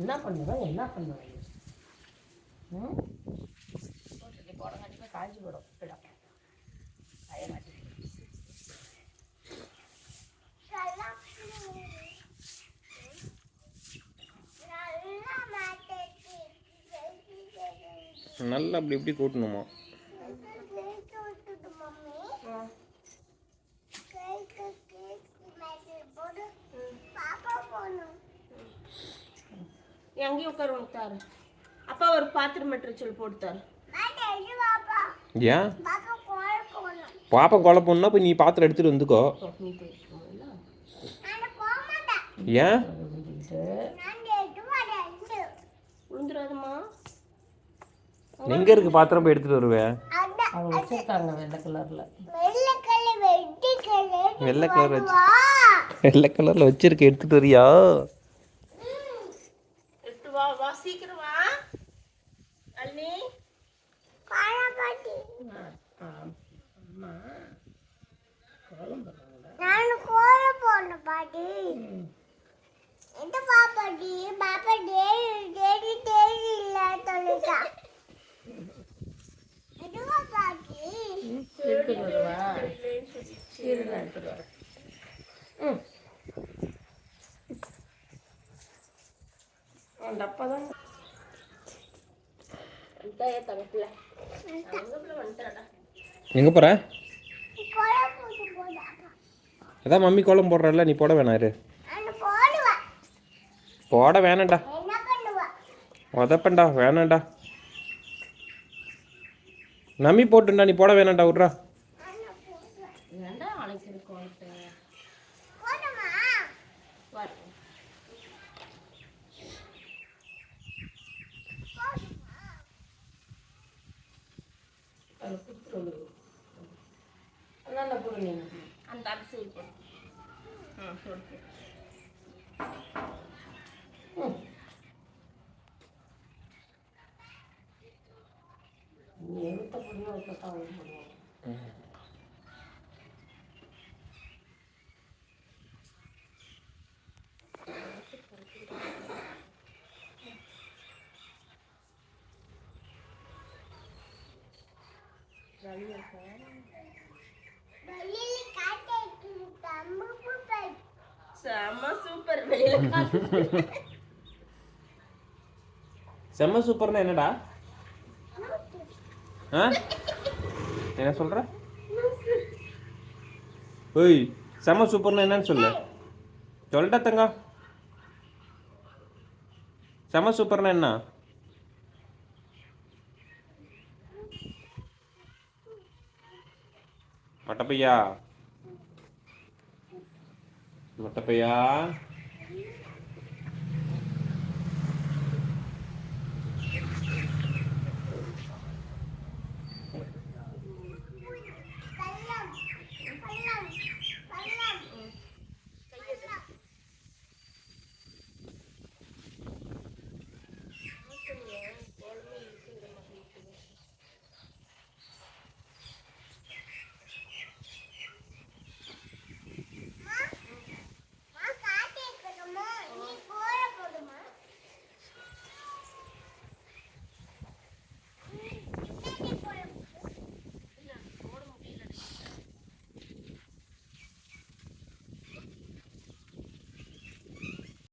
என்ன பண்ணுவேன் என்ன பண்ணுவேன் போட கண்டிப்பாக காய்ச்சி போடும் அதே மாதிரி நல்லா அப்படி இப்படி கூட்டணுமா? எங்கேயும் உட்காரு அப்பா ஒரு பாத்திரம் மட்டும் சொல்லி போட்டுத்தாரு. ஏன் பாப்பா கொலை பண்ணா போய் நீ பாத்திரம் எடுத்துட்டு வந்துக்கோ. ஏன் எங்க இருக்கு பாத்திரம் போய் எடுத்துட்டு வருவேன்? அவங்க வச்சிருக்காங்க வெள்ளை கலர்ல வெள்ளை கலர்ல வச்சிருக்க எடுத்துட்டு வரியா? வா சீக்கிரம் வா அண்ணி. நான் கோலம் போன பாட்டி இந்த பாப்பாடி பாப்பா டேடி இல்ல சொல்லுச்சா இதுவா பாட்டி எடுத்துட்டு வா சீரகம் எடுத்துட்டு வர. அந்த அப்பா தான் தங்கப்பிள்ள வந்துட்டாடா. எங்க போற? கோலம் போட்டு போடா அதான் மம்மி கோலம் போடுறல, நீ போட வேணாம். இரு போட வேணாண்டா, உதப்பண்டா வேணாண்டா. மம்மி போட்டுண்டா, நீ போட வேணாண்டா விட்றா. அந்த அரிசி போடு. எடுத்த புண்ணியம் வைக்கத்தான் பண்ணுவோம். செம்ம சூப்பர்னா என்னடா? என்ன சொல்ற? ஓய், செம்ம சூப்பர்னா என்னன்னு சொல்லு. சொல்லிட்டா தங்க. செம்ம சூப்பர்னா என்ன? மட்டப்பையா மட்டப்பையா